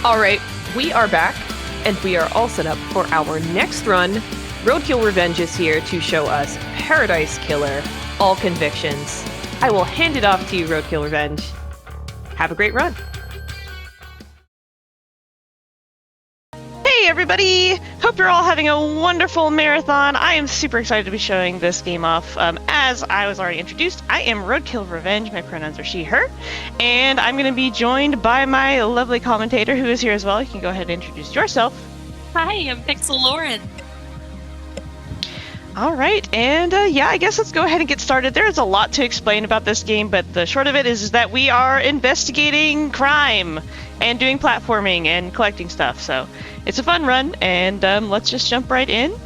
Alright, we are back, and we are all set up for our next run. Roadkill Revenge is here to show us Paradise Killer, all convictions. I will hand it off to you, Roadkill Revenge. Have a great run. Hey everybody! Hope you're all having a wonderful marathon. I am super excited to be showing this game off. As I was already introduced, I am Roadkill Revenge. My pronouns are she, her. And I'm going to be joined by my lovely commentator who is here as well. You can go ahead and introduce yourself. Hi, I'm Pixelloren. Alright, and yeah, I guess let's go ahead and get started. There is a lot to explain about this game, but the short of it is that we are investigating crime and doing platforming and collecting stuff, so it's a fun run, and let's just jump right in.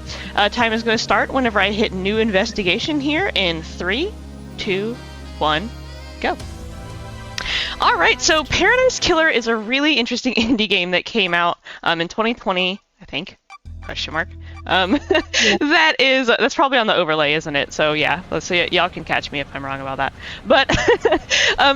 Time is going to start whenever I hit new investigation here in 3, 2, 1, go. Alright, so Paradise Killer is a really interesting indie game that came out in 2020, I think. Question mark. That's probably on the overlay, isn't it? So yeah, let's see. Y'all can catch me if I'm wrong about that. But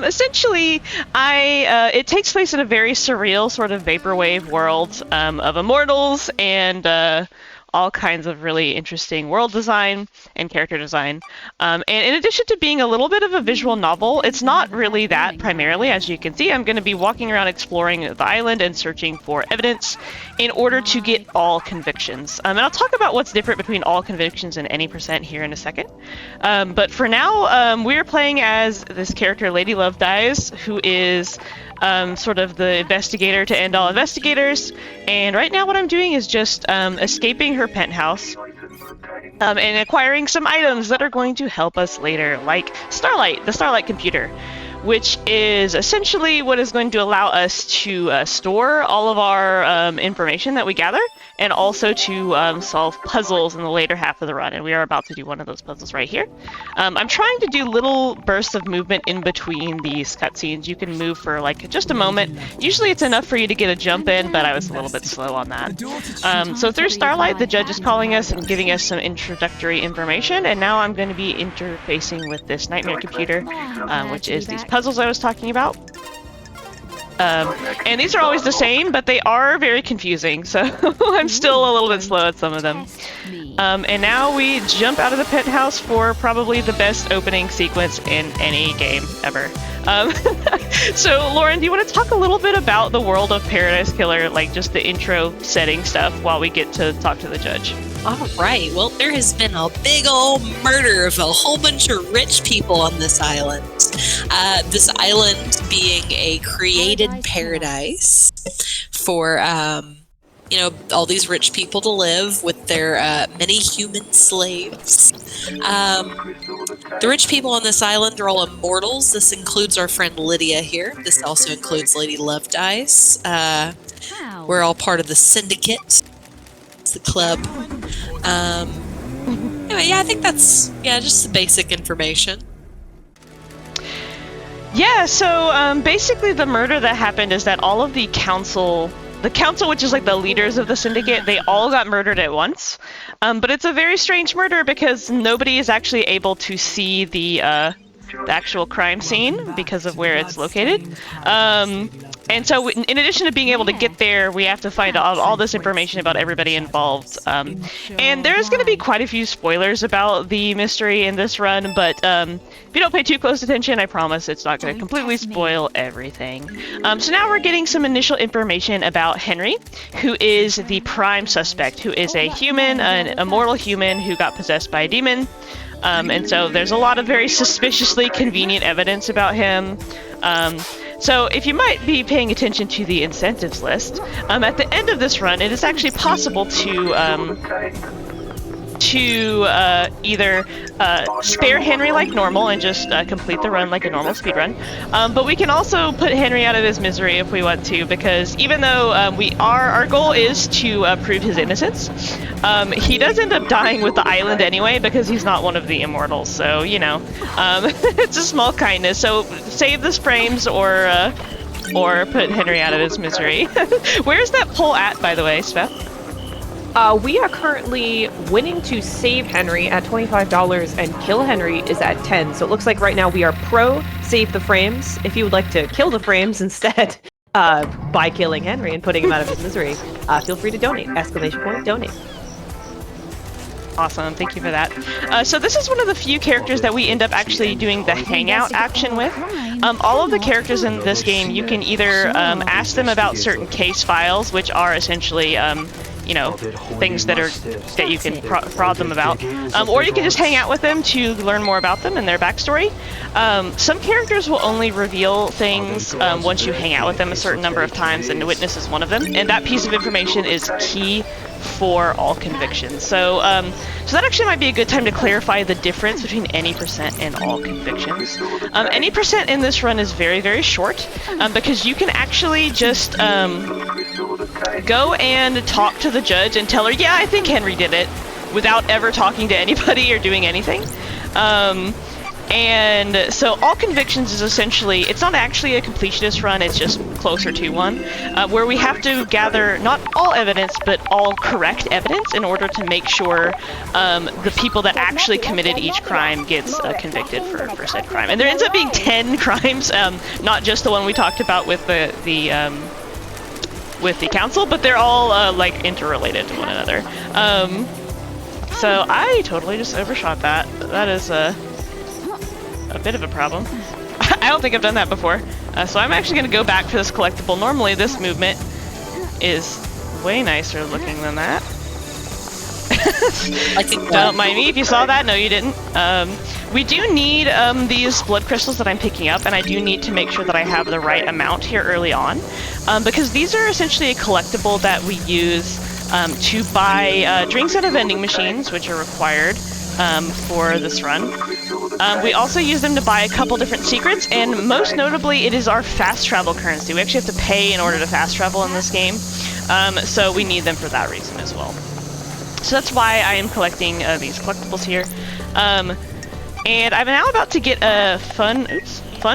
essentially, it takes place in a very surreal sort of vaporwave world of immortals and all kinds of really interesting world design and character design. And in addition to being a little bit of a visual novel, it's not really that primarily. As you can see, I'm going to be walking around exploring the island and searching for evidence in order to get all convictions. And I'll talk about what's different between all convictions and any percent here in a second. But for now, we're playing as this character, Lady Love Dies, who is sort of the investigator to end all investigators. And right now what I'm doing is just escaping her penthouse and acquiring some items that are going to help us later, like Starlight, the Starlight computer, which is essentially what is going to allow us to store all of our information that we gather, and also to solve puzzles in the later half of the run, and we are about to do one of those puzzles right here. I'm trying to do little bursts of movement in between these cutscenes. You can move for like just a moment. Usually it's enough for you to get a jump in, but I was a little bit slow on that. So through Starlight, the judge is calling us and giving us some introductory information, and now I'm going to be interfacing with this nightmare computer, which is these puzzles I was talking about. And these are always the same, but they are very confusing, so I'm still a little bit slow at some of them. And now we jump out of the penthouse for probably the best opening sequence in any game ever. So, Lauren, do you want to talk a little bit about the world of Paradise Killer, like just the intro setting stuff, while we get to talk to the judge? All right. Well, there has been a big old murder of a whole bunch of rich people on this island. This island being a created paradise for, all these rich people to live with their many human slaves. The rich people on this island are all immortals. This includes our friend Lydia here. This also includes Lady Love Dice. We're all part of the syndicate. It's the club. Anyway, yeah, I think that's just the basic information. Yeah, so basically the murder that happened is that all of the council, which is like the leaders of the syndicate, they all got murdered at once. But it's a very strange murder because nobody is actually able to see the actual crime scene because of where it's located. And so in addition to being able to get there, we have to find out all this information about everybody involved. And there's going to be quite a few spoilers about the mystery in this run, but if you don't pay too close attention, I promise it's not going to completely spoil everything. So now we're getting some initial information about Henry, who is the prime suspect, who is a human, an immortal human who got possessed by a demon. And so there's a lot of very suspiciously convenient evidence about him. So if you might be paying attention to the incentives list, at the end of this run, it is actually possible to either spare Henry like normal and just complete the run like a normal speedrun, but we can also put Henry out of his misery if we want to, because even though our goal is to prove his innocence, he does end up dying with the island anyway because he's not one of the immortals, so it's a small kindness. So save the frames or put Henry out of his misery. Where's that poll at, by the way, Spef? We are currently winning to save Henry at $25 and kill Henry is at 10. So it looks like right now we are pro save the frames. If you would like to kill the frames instead, by killing Henry and putting him out of his misery. Feel free to donate. Exclamation point, donate. Awesome, thank you for that. So this is one of the few characters that we end up actually doing the hangout action with. All of the characters in this game, you can either ask them about certain case files, which are essentially, you know, things that you can prod them about, or you can just hang out with them to learn more about them and their backstory. Some characters will only reveal things once you hang out with them a certain number of times, and Witness is one of them, and that piece of information is key for all convictions. So so that actually might be a good time to clarify the difference between any percent and all convictions. Any percent in this run is very, very short, because you can actually just go and talk to the judge and tell her, yeah, I think Henry did it, without ever talking to anybody or doing anything. And so all convictions is essentially, it's not actually a completionist run, it's just closer to one, where we have to gather not all evidence, but all correct evidence in order to make sure the people that actually committed each crime gets convicted for said crime. And there ends up being 10 crimes, not just the one we talked about with the council, but they're all like interrelated to one another. So I totally just overshot that. That is a bit of a problem. I don't think I've done that before. So I'm actually going to go back for this collectible. Normally this movement is way nicer looking than that. Don't mind me if you saw that. No, you didn't. We do need these blood crystals that I'm picking up, and I do need to make sure that I have the right amount here early on, because these are essentially a collectible that we use to buy drinks at a vending machines, which are required for this run. We also use them to buy a couple different secrets, and most notably, it is our fast travel currency. We actually have to pay in order to fast travel in this game, so we need them for that reason as well. So that's why I am collecting these collectibles here. And I'm now about to get a fun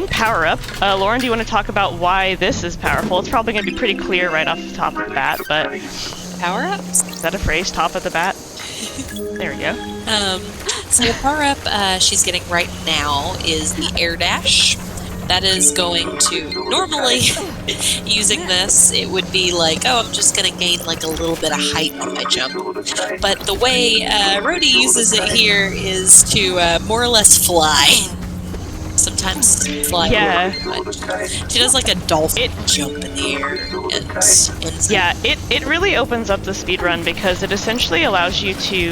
power-up. Lauren, do you want to talk about why this is powerful? It's probably going to be pretty clear right off the top of the bat, but... Power-ups? Is that a phrase? Top of the bat? There we go. So the power-up she's getting right now is the air dash. That is going to, normally, using this, it would be like, oh, I'm just going to gain like a little bit of height on my jump. But the way Rhodey uses it here is to more or less fly. Sometimes fly. Yeah. She does like a dolphin jump in the air. And yeah, it really opens up the speedrun because it essentially allows you to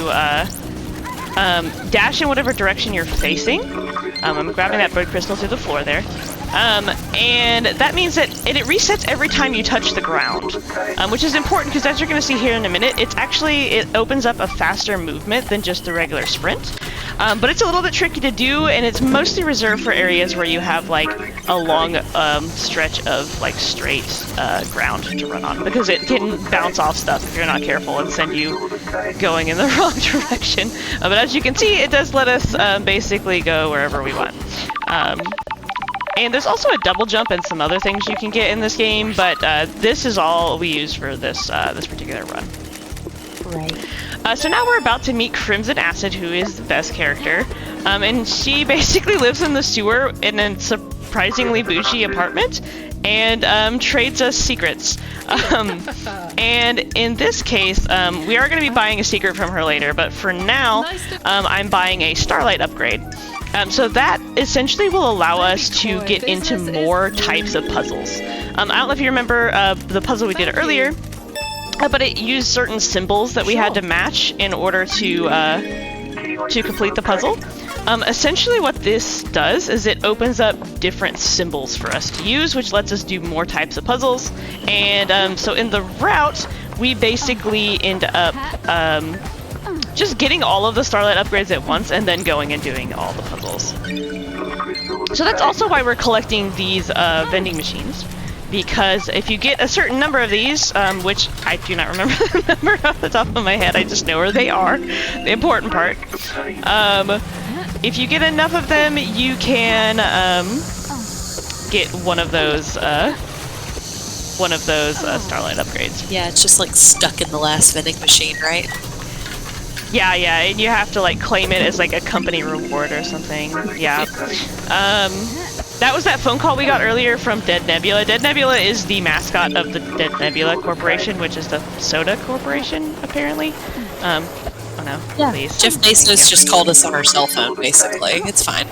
dash in whatever direction you're facing. I'm grabbing that bird crystal through the floor there. And that means that it resets every time you touch the ground, which is important because as you're going to see here in a minute, it opens up a faster movement than just the regular sprint. But it's a little bit tricky to do, and it's mostly reserved for areas where you have like a long stretch of like straight ground to run on, because it can bounce off stuff if you're not careful and send you going in the wrong direction. But as you can see, it does let us basically go wherever we want. And there's also a double jump and some other things you can get in this game, but this is all we use for this particular run. Right. So now we're about to meet Crimson Acid, who is the best character, and she basically lives in the sewer in a surprisingly bougie apartment and trades us secrets. And in this case, we are going to be buying a secret from her later, but for now, I'm buying a Starlight upgrade. So that essentially will allow us to get into more types of puzzles. I don't know if you remember the puzzle we did earlier, but it used certain symbols that we had to match in order to complete the puzzle. Essentially what this does is it opens up different symbols for us to use, which lets us do more types of puzzles. And so in the route, we basically end up just getting all of the Starlight upgrades at once and then going and doing all the puzzles. So that's also why we're collecting these vending machines, because if you get a certain number of these, which I do not remember the number off the top of my head, I just know where they are, the important part. If you get enough of them, you can get one of those Starlight upgrades. Yeah, it's just like stuck in the last vending machine, right? Yeah, and you have to like claim it as like a company reward or something. Yeah. That was that phone call we got earlier from Dead Nebula. Dead Nebula is the mascot of the Dead Nebula Corporation, which is the soda corporation, apparently. Oh no, Yeah. please. Jeff Bezos just called us on our cell phone, basically. It's fine.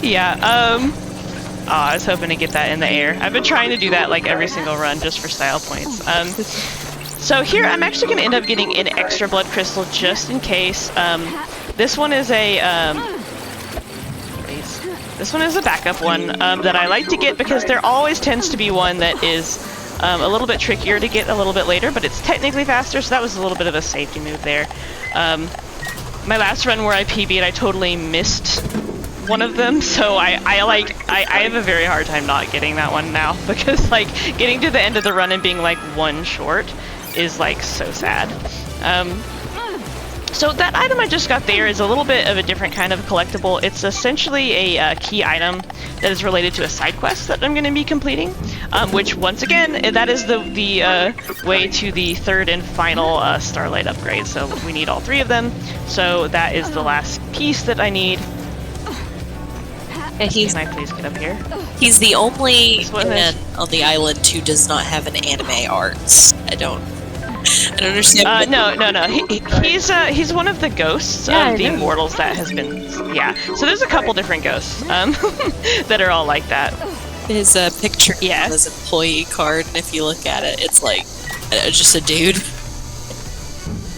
Yeah, oh, I was hoping to get that in the air. I've been trying to do that like every single run just for style points. So here I'm actually going to end up getting an extra blood crystal just in case. This one is a, this one is a backup one that I like to get because there always tends to be one that is a little bit trickier to get a little bit later, but it's technically faster, so that was a little bit of a safety move there. My last run where I PB'd, I totally missed one of them, so I have a very hard time not getting that one now, because like getting to the end of the run and being like one short is like so sad. So that item I just got there is a little bit of a different kind of collectible. It's essentially a key item that is related to a side quest that I'm going to be completing, which once again, that is the way to the third and final Starlight upgrade. So we need all 3 of them. So that is the last piece that I need. And Can I please get up here? he's the only what man on the island who does not have an anime arts. I don't understand. No. He's one of the ghosts of the mortals that has been. Yeah. So there's a couple different ghosts that are all like that. His picture Yeah. on his employee card, and if you look at it, it's like just a dude.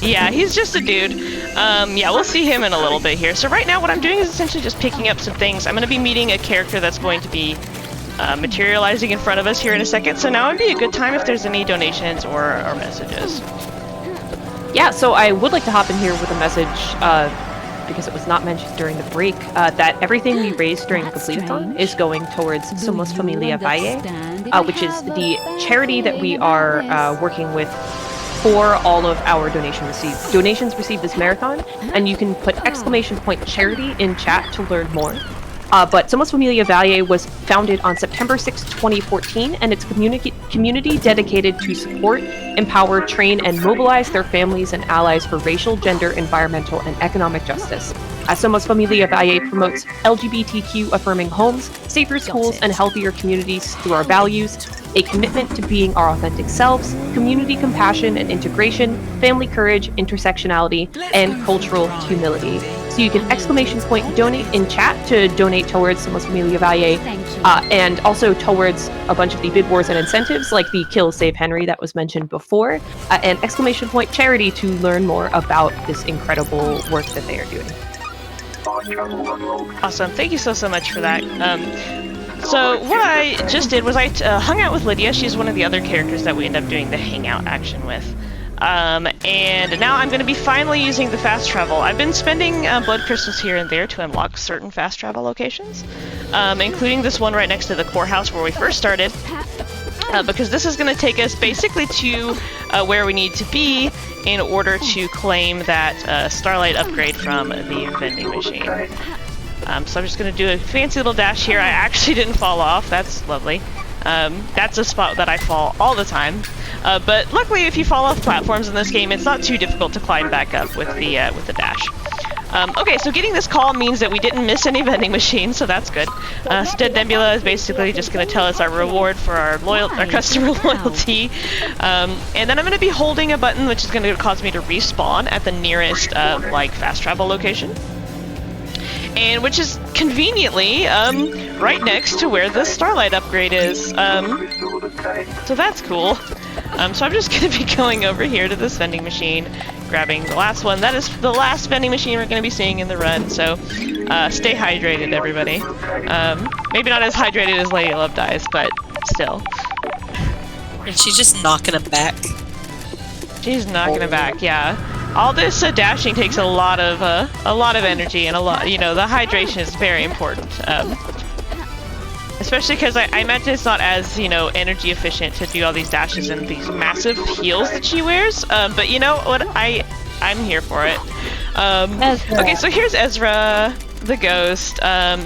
Yeah, he's just a dude. Yeah, we'll see him in a little bit here. So right now what I'm doing is essentially just picking up some things. I'm going to be meeting a character that's going to be materializing in front of us here in a second. So now would be a good time if there's any donations or messages. Yeah, so I would like to hop in here with a message, because it was not mentioned during the break, that everything we raised during Completithon is going towards Somos Familia Valle, which is the charity that we are working with for all of our donations received this marathon, and you can put !charity in chat to learn more. But Somos Familia Valle was founded on September 6, 2014, and it's a community dedicated to support, empower, train, and mobilize their families and allies for racial, gender, environmental, and economic justice. Somos Familia Valle promotes LGBTQ affirming homes, safer schools, and healthier communities through our values, a commitment to being our authentic selves, community compassion and integration, family courage, intersectionality, and cultural humility. So you can !donate in chat to donate towards Somos Familia Valle, and also towards a bunch of the bid wars and incentives like the Kill Save Henry that was mentioned before, and !charity to learn more about this incredible work that they are doing. Awesome. Thank you so much for that. So what I just did was I hung out with Lydia. She's one of the other characters that we end up doing the hangout action with. And now I'm going to be finally using the fast travel. I've been spending blood crystals here and there to unlock certain fast travel locations, including this one right next to the courthouse where we first started, because this is going to take us basically to where we need to be in order to claim that Starlight upgrade from the vending machine. So I'm just going to do a fancy little dash here. I actually didn't fall off. That's lovely. That's a spot that I fall all the time. But luckily, if you fall off platforms in this game, it's not too difficult to climb back up with the dash. Okay, so getting this call means that we didn't miss any vending machines, so that's good. So Dead Nebula is basically just going to tell us our reward for our customer loyalty. And then I'm going to be holding a button which is going to cause me to respawn at the nearest fast travel location. And which is conveniently right next to where the Starlight upgrade is. So that's cool. So I'm just going to be going over here to this vending machine, grabbing the last one. That is the last vending machine we're going to be seeing in the run, so stay hydrated, everybody. Maybe not as hydrated as Lady Love Dies, but still. And she's just knocking him back. She's knocking him back, yeah. All this dashing takes a lot of energy, and the hydration is very important. Especially because I imagine it's not as, energy efficient to do all these dashes and these massive heels that she wears. But you know what? I'm here for it. Okay, so here's Ezra, the ghost.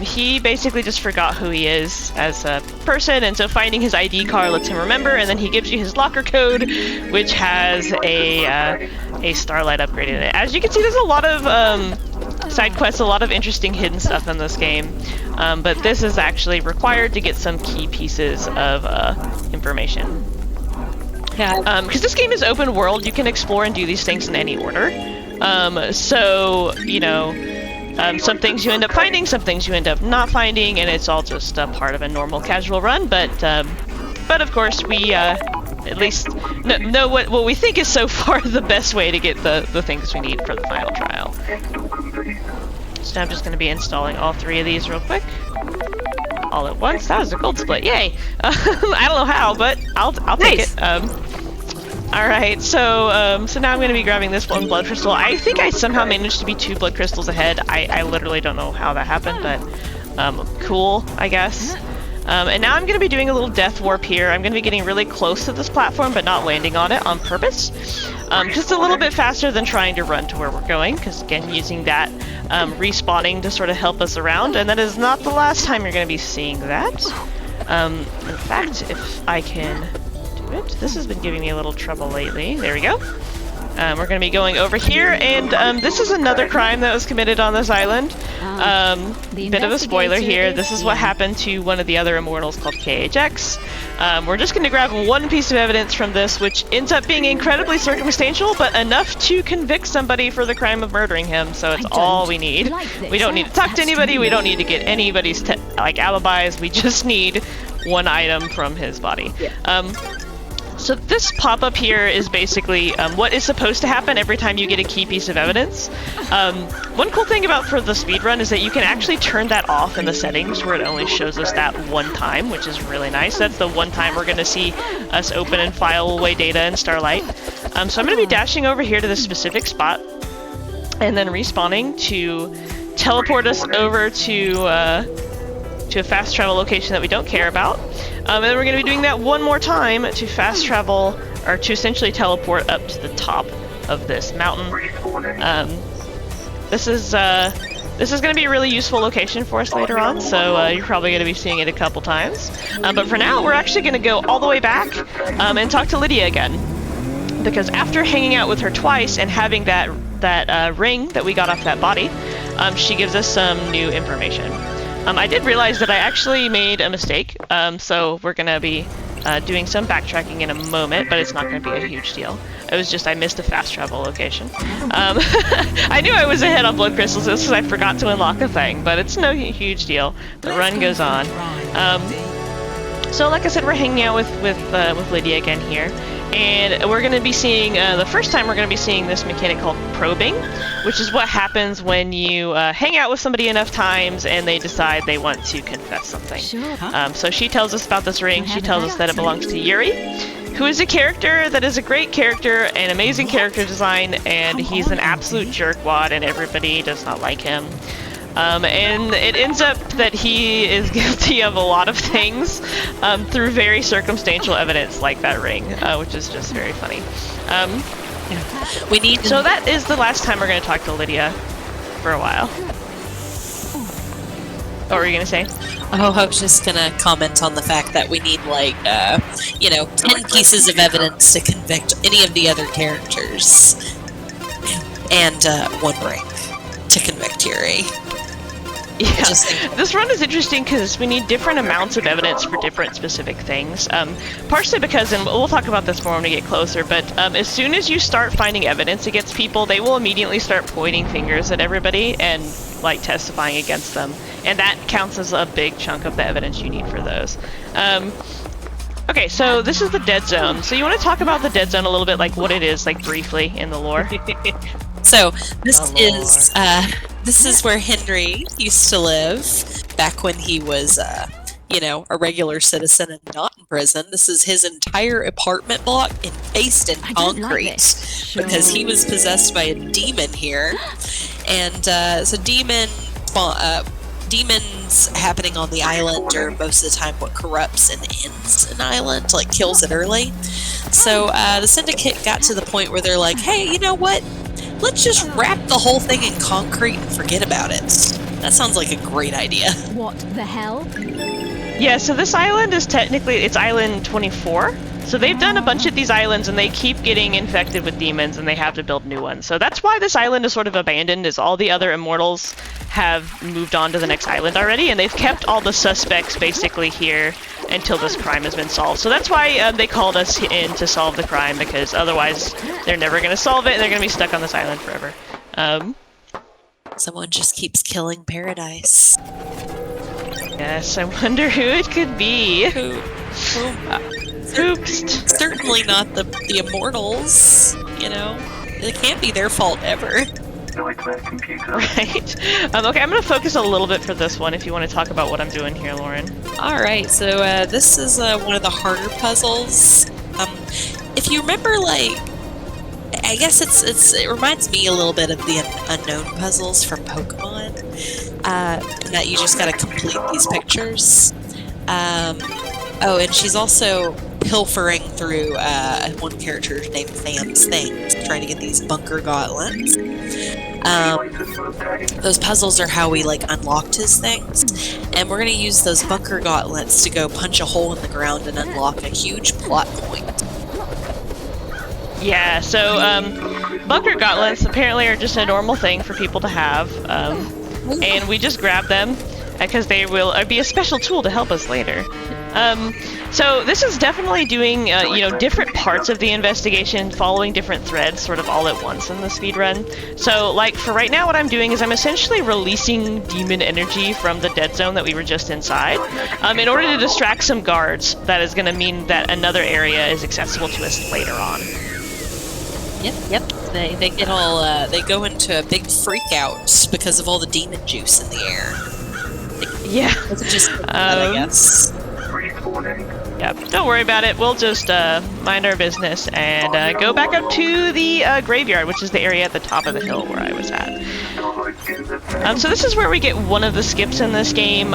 He basically just forgot who he is as a person, and so finding his ID card lets him remember, and then he gives you his locker code, which has a Starlight upgrade in it. As you can see, there's a lot of side quests, a lot of interesting hidden stuff in this game. But this is actually required to get some key pieces of information. Yeah. Because this game is open world, you can explore and do these things in any order. So, you know, some things you end up finding, some things you end up not finding, and it's all just a part of a normal casual run. But of course, we at least know what we think is so far the best way to get the things we need for the final trial. So I'm just going to be installing all 3 of these real quick. All at once. That was a gold split. Yay! I don't know how, but I'll take it. Alright, so now I'm going to be grabbing this 1 blood crystal. I think I somehow managed to be 2 blood crystals ahead. I literally don't know how that happened, but cool, I guess. And now I'm going to be doing a little death warp here. I'm going to be getting really close to this platform, but not landing on it on purpose. Just a little bit faster than trying to run to where we're going, because again, using that respawning to sort of help us around, and that is not the last time you're going to be seeing that. In fact, if I can do it, this has been giving me a little trouble lately. There we go. We're going to be going over here, and this is another crime that was committed on this island. Bit of a spoiler here. This is what happened to one of the other immortals called KHX. We're just going to grab 1 piece of evidence from this, which ends up being incredibly circumstantial, but enough to convict somebody for the crime of murdering him, so it's all we need. We don't need to talk to anybody, we don't need to get anybody's alibis, we just need 1 item from his body. So this pop-up here is basically what is supposed to happen every time you get a key piece of evidence. One cool thing about for the speedrun is that you can actually turn that off in the settings where it only shows us that 1 time, which is really nice. That's the 1 time we're going to see us open and file away data in Starlight. So I'm going to be dashing over here to this specific spot and then respawning to teleport us over to a fast travel location that we don't care about. And then we're going to be doing that 1 more time to fast travel, or to essentially teleport up to the top of this mountain. This is going to be a really useful location for us later on, so you're probably going to be seeing it a couple times. But for now, we're actually going to go all the way back and talk to Lydia again. Because after hanging out with her twice and having that ring that we got off that body, she gives us some new information. I did realize that I actually made a mistake, so we're going to be doing some backtracking in a moment, but it's not going to be a huge deal. It was just I missed a fast travel location. I knew I was ahead on blood crystals, this is I forgot to unlock a thing, but it's no huge deal. The run goes on. So like I said, we're hanging out with Lydia again here. And we're going to be seeing, the first time we're going to be seeing this mechanic called probing, which is what happens when you hang out with somebody enough times and they decide they want to confess something. So she tells us about this ring, she tells us that it belongs to Yuri, who is a character that is a great character, an amazing character design, and he's an absolute jerkwad and everybody does not like him. And it ends up that he is guilty of a lot of things through very circumstantial evidence like that ring, which is just very funny. So that is the last time we're going to talk to Lydia for a while. What were you going to say? Oh, I was just going to comment on the fact that we need, like, 10 pieces of evidence to convict any of the other characters. And 1 ring to convict Yuri. Yeah, this run is interesting because we need different amounts of evidence for different specific things. Partially because, and we'll talk about this more when we get closer, but as soon as you start finding evidence against people, they will immediately start pointing fingers at everybody and, like, testifying against them. And that counts as a big chunk of the evidence you need for those. Okay, so this is the dead zone. So you want to talk about the dead zone a little bit, like what it is, like briefly in the lore? So this is where Henry used to live back when he was, a regular citizen and not in prison. This is his entire apartment block encased in concrete because he was possessed by a demon here. And so demons happening on the island are most of the time what corrupts and ends an island, like kills it early. So the syndicate got to the point where they're like, hey, you know what? Let's just wrap the whole thing in concrete and forget about it. That sounds like a great idea. What the hell? Yeah, so this island is technically, it's island 24. So they've done a bunch of these islands, and they keep getting infected with demons, and they have to build new ones. So that's why this island is sort of abandoned, is all the other immortals have moved on to the next island already, and they've kept all the suspects basically here until this crime has been solved. So that's why they called us in to solve the crime, because otherwise they're never going to solve it, and they're going to be stuck on this island forever. Someone just keeps killing Paradise. Yes, I wonder who it could be. Oops. Certainly not the Immortals, you know? It can't be their fault ever. Right. Okay, I'm going to focus a little bit for this one if you want to talk about what I'm doing here, Lauren. Alright, so this is one of the harder puzzles. If you remember, like, I guess it reminds me a little bit of the unknown puzzles from Pokemon. That you just gotta complete these pictures. Oh, and she's also pilfering through one character named Tham's Things, trying to get these bunker gauntlets. Those puzzles are how we like unlocked his things, and we're gonna use those bunker gauntlets to go punch a hole in the ground and unlock a huge plot point. Yeah, so bunker gauntlets apparently are just a normal thing for people to have, and we just grab them because they will be a special tool to help us later. So this is definitely doing, different parts of the investigation, following different threads sort of all at once in the speedrun. So, like, for right now what I'm doing is I'm essentially releasing demon energy from the dead zone that we were just inside, in order to distract some guards. That is going to mean that another area is accessible to us later on. Yep. They get all, they go into a big freak out because of all the demon juice in the air. Yeah. It's just I guess. Yep, don't worry about it. We'll just mind our business and go back up to the graveyard, which is the area at the top of the hill where I was at. So this is where we get one of the skips in this game.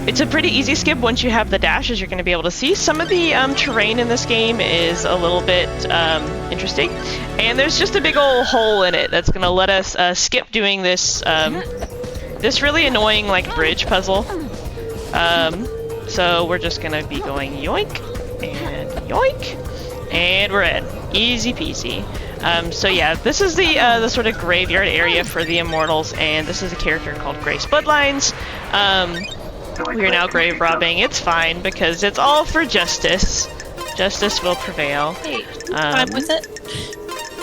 It's a pretty easy skip once you have the dash, as you're going to be able to see. Some of the terrain in this game is a little bit interesting, and there's just a big old hole in it that's going to let us skip doing this this really annoying like bridge puzzle. So we're just gonna be going yoink and yoink, and we're in. Easy peasy. So yeah, this is the sort of graveyard area for the Immortals, and this is a character called Grace Bloodlines. We are now grave robbing. It's fine because it's all for justice. Justice will prevail. Hey, fine with it.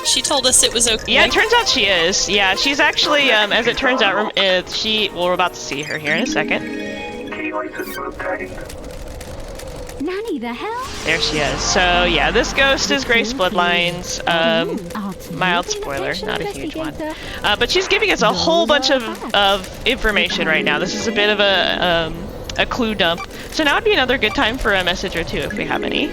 She told us it was okay. Yeah, it turns out she is. Yeah, she's actually, as it turns out, well, we're about to see her here in a second. Nanny, the hell? There she is. So yeah, this ghost is Grace Bloodlines. Mild spoiler, not a huge one. But she's giving us a whole bunch of information right now. This is a bit of a clue dump. So now would be another good time for a message or two if we have any.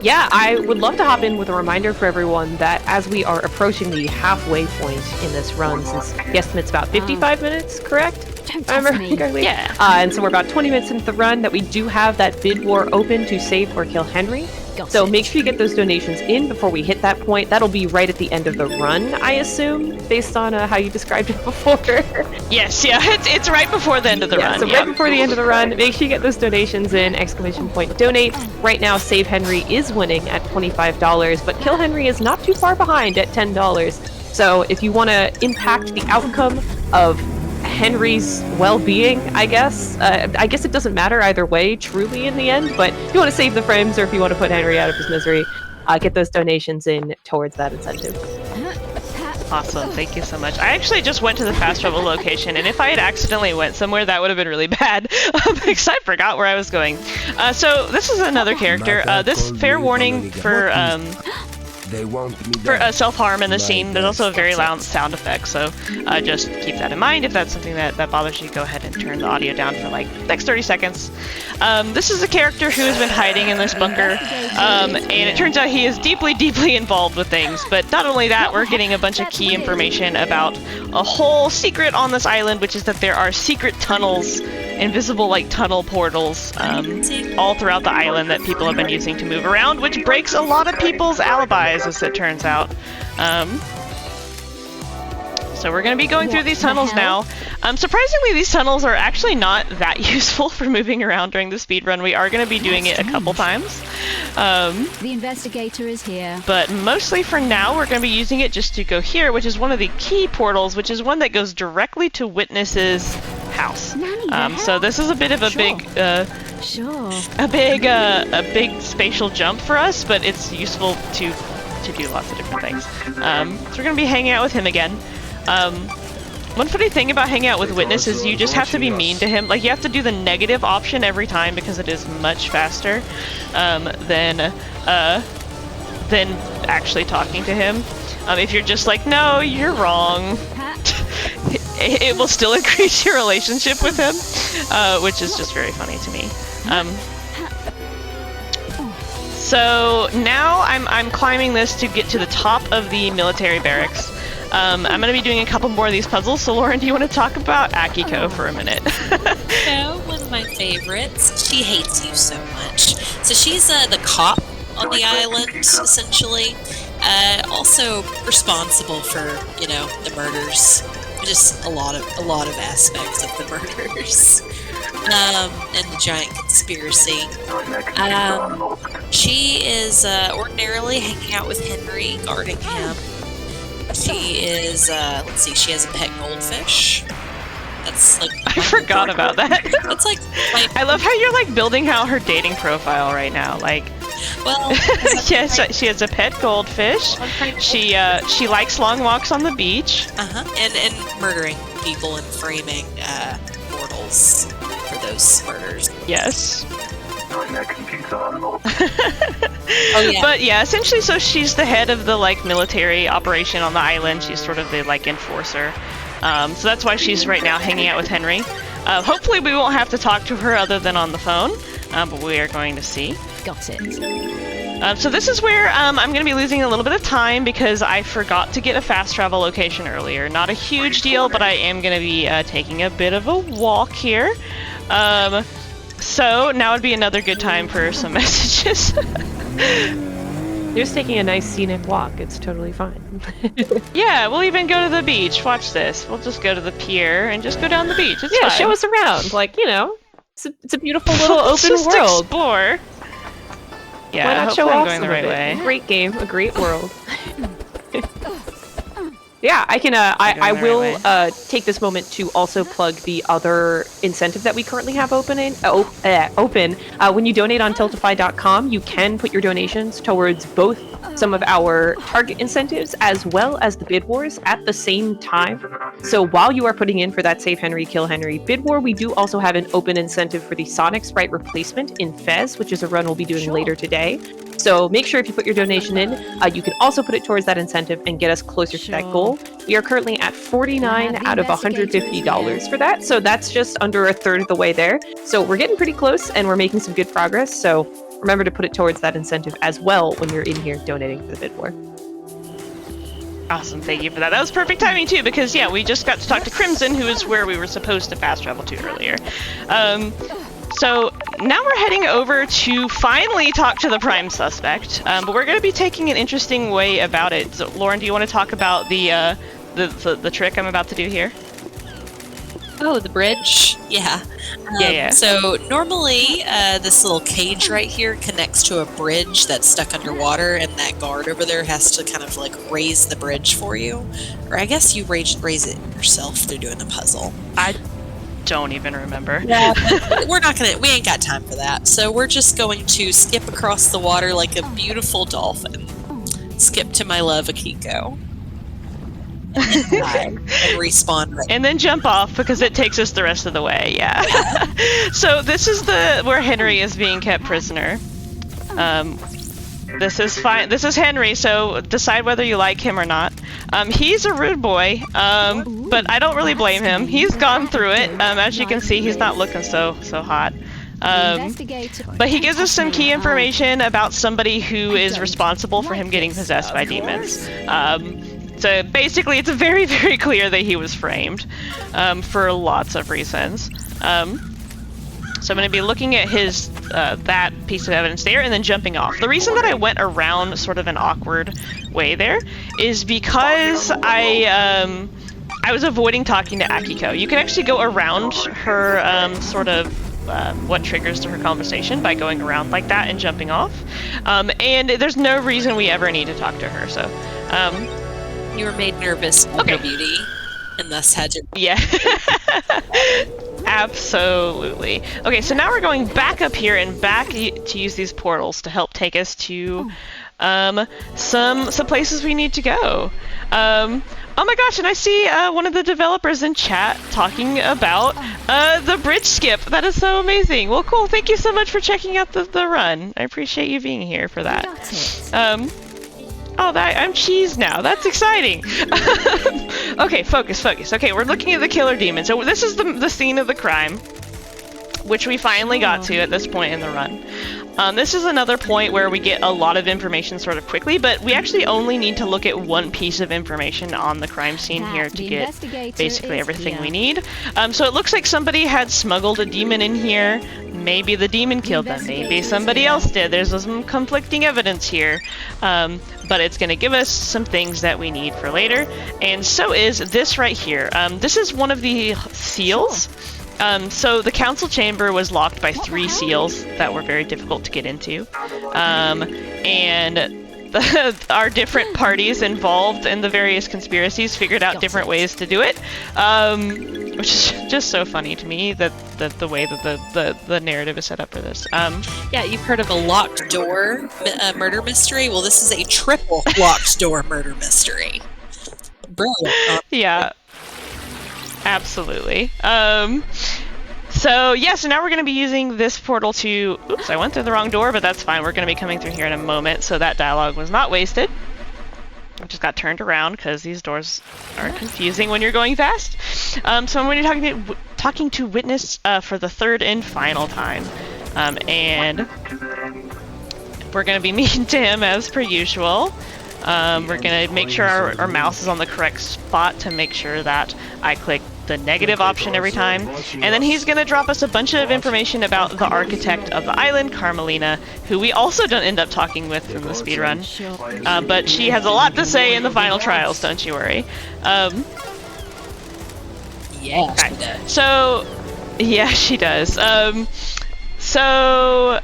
Yeah, I would love to hop in with a reminder for everyone that as we are approaching the halfway point in this run, since the estimate's about 55 minutes, correct? I remember correctly? Yeah. And so we're about 20 minutes into the run that we do have that bid war open to save or kill Henry. So make sure you get those donations in before we hit that point. That'll be right at the end of the run, I assume, based on how you described it before. Yes, yeah, it's right before the end of the run. So right before the end of the run, make sure you get those donations in, ! Donate. Right now, Save Henry is winning at $25, but Kill Henry is not too far behind at $10. So if you want to impact the outcome of Henry's well-being, I guess it doesn't matter either way, truly, in the end, but if you want to save the frames or if you want to put Henry out of his misery, get those donations in towards that incentive. Awesome, thank you so much. I actually just went to the fast travel location, and if I had accidentally went somewhere, that would have been really bad, because I forgot where I was going. So this is another character. This fair warning for self-harm in the scene. There's also a very loud sound effect, so just keep that in mind. If that's something that bothers you, go ahead and turn the audio down for like the next 30 seconds. This is a character who has been hiding in this bunker, and it turns out he is deeply, deeply involved with things. But not only that, we're getting a bunch of key information about a whole secret on this island, which is that there are secret tunnels, invisible like tunnel portals, all throughout the island that people have been using to move around, which breaks a lot of people's alibis, as it turns out. So we're going to be going through these tunnels now. Surprisingly, these tunnels are actually not that useful for moving around during the speedrun. We are going to be doing it a couple times. The investigator is here. But mostly for now, we're going to be using it just to go here, which is one of the key portals, which is one that goes directly to Witness's house. So this is a bit of a big, a big spatial jump for us, but it's useful to do lots of different things. So we're going to be hanging out with him again. One funny thing about hanging out with Witness is you just have to be mean to him. Like, you have to do the negative option every time because it is much faster than actually talking to him. If you're just like, no, you're wrong, it will still increase your relationship with him, which is just very funny to me. So now I'm climbing this to get to the top of the military barracks. I'm going to be doing a couple more of these puzzles, so Lauren, do you want to talk about Akiko for a minute? So, one of my favorites. She hates you so much. So she's the cop on the island, essentially. Also responsible for, you know, the murders. Just a lot of aspects of the murders. And the giant conspiracy. She is ordinarily hanging out with Henry, guarding him. She is, let's see, she has a pet goldfish. That's like... I forgot about that. That's like... I love how you're like building out her dating profile right now. Like, well... yes, she has a pet goldfish. She likes long walks on the beach. And murdering people and framing mortals for those murders. Yes. Oh, yeah. But yeah, essentially, so she's the head of the like military operation on the island. She's sort of the like enforcer. So that's why she's right now hanging out with Henry. Hopefully we won't have to talk to her other than on the phone, but we are going to see. Got it. So this is where I'm going to be losing a little bit of time because I forgot to get a fast travel location earlier. Not a huge deal, but I am going to be taking a bit of a walk here. So now would be another good time for some messages. You're just taking a nice scenic walk. It's totally fine. Yeah, we'll even go to the beach. Watch this. We'll just go to the pier and just go down the beach. It's fine. Show us around. Like, you know, it's a beautiful little open just world. Explore. Yeah, Why not hopefully show I'm off going the some right of it? way. Great game, a great world. Yeah, I can. I the will right take this moment to also plug the other incentive that we currently have open. When you donate on Tiltify.com, you can put your donations towards both some of our target incentives as well as the bid wars at the same time. So while you are putting in for that Save Henry, Kill Henry bid war, we do also have an open incentive for the Sonic Sprite replacement in Fez, which is a run we'll be doing later today. So make sure if you put your donation in, you can also put it towards that incentive and get us closer to that goal. We are currently at $49 out of $150 for that, so that's just under a third of the way there. So we're getting pretty close and we're making some good progress, so remember to put it towards that incentive as well when you're in here donating for the bid war. Awesome, thank you for that. That was perfect timing too, because yeah, we just got to talk to Crimson, who is where we were supposed to fast travel to earlier. So now we're heading over to finally talk to the prime suspect, but we're going to be taking an interesting way about it. So, Lauren, do you want to talk about the trick I'm about to do here? Oh, the bridge? Yeah. Yeah. So normally this little cage right here connects to a bridge that's stuck underwater, and that guard over there has to kind of like raise the bridge for you. Or I guess you raise it yourself through doing the puzzle. I don't even remember. Yeah, we ain't got time for that. So we're just going to skip across the water like a beautiful dolphin. Skip to my love, Akiko. And respawn right. And then jump off because it takes us the rest of the way. Yeah. So this is where Henry is being kept prisoner. This is fine. This is Henry. So decide whether you like him or not. He's a rude boy, but I don't really blame him. He's gone through it. As you can see, he's not looking so hot. But he gives us some key information about somebody who is responsible for him getting possessed by demons. So basically, it's very, very clear that he was framed for lots of reasons. So I'm going to be looking at his that piece of evidence there and then jumping off. The reason that I went around sort of an awkward way there is because I was avoiding talking to Akiko. You can actually go around her sort of what triggers her conversation by going around like that and jumping off. And there's no reason we ever need to talk to her. So, You were made nervous by her beauty, and thus had to. Yeah. Absolutely. Okay, so now we're going back up here and back to use these portals to help take us to some places we need to go. Oh my gosh, and I see one of the developers in chat talking about the bridge skip. That is so amazing. Well, cool. Thank you so much for checking out the run. I appreciate you being here for that. Oh, I'm cheese now. That's exciting. Okay, focus. Okay, we're looking at the killer demon. So this is the scene of the crime, which we finally got to at this point in the run. This is another point where we get a lot of information sort of quickly, but we actually only need to look at one piece of information on the crime scene here to get basically everything we need. So it looks like somebody had smuggled a demon in here. Maybe the demon killed them. Maybe somebody else did. There's some conflicting evidence here. But it's going to give us some things that we need for later. And so is this right here. This is one of the seals. So the council chamber was locked by 3 seals that were very difficult to get into. And our different parties involved in the various conspiracies figured out different ways to do it. Which is just so funny to me, that the way that the narrative is set up for this. Yeah, you've heard of a locked door murder mystery? Well, this is a triple locked door murder mystery. Brilliant. Yeah. Absolutely. So now we're going to be using this portal to... Oops, I went through the wrong door, but that's fine. We're going to be coming through here in a moment, so that dialogue was not wasted. I just got turned around because these doors are confusing when you're going fast. So I'm going to be talking to Witness for the 3rd and final time. And we're going to be meeting to him as per usual. We're going to make sure our mouse is on the correct spot to make sure that I click the negative option every time. And then he's going to drop us a bunch of information about the architect of the island, Carmelina, who we also don't end up talking with in the speedrun. But she has a lot to say in the final trials, don't you worry. Yeah, she does. So, yeah, she does. So...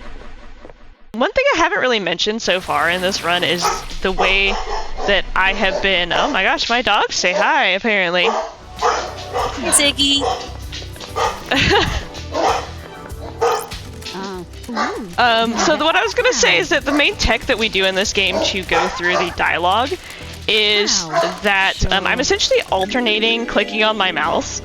One thing I haven't really mentioned so far in this run is the way that I have been... Oh my gosh, my dogs say hi, apparently. Hey, Ziggy. So what I was going to say is that the main tech that we do in this game to go through the dialogue is that I'm essentially alternating clicking on my mouse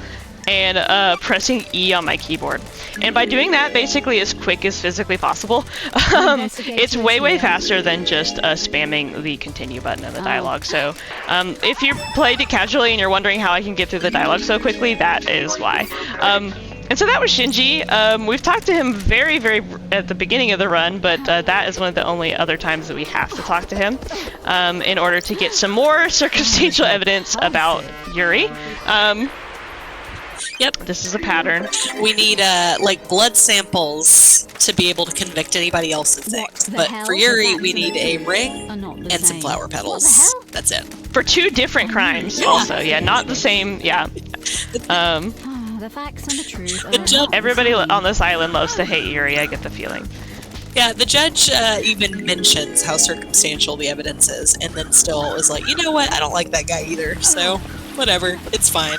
and pressing E on my keyboard. And by doing that basically as quick as physically possible, it's way faster than just spamming the continue button in the dialogue. So if you played it casually and you're wondering how I can get through the dialogue so quickly, that is why. And so that was Shinji. We've talked to him very at the beginning of the run, but that is one of the only other times that we have to talk to him in order to get some more circumstantial evidence about Yuri. Yep. This is a pattern. We need like blood samples to be able to convict anybody else of things. But for Yuri, we need a ring and some flower petals. That's it. For 2 different crimes, also. Yeah, not the same. Yeah. The facts and the truth. Everybody on this island loves to hate Yuri. I get the feeling. Yeah, the judge even mentions how circumstantial the evidence is, and then still is like, you know what? I don't like that guy either. So whatever, it's fine.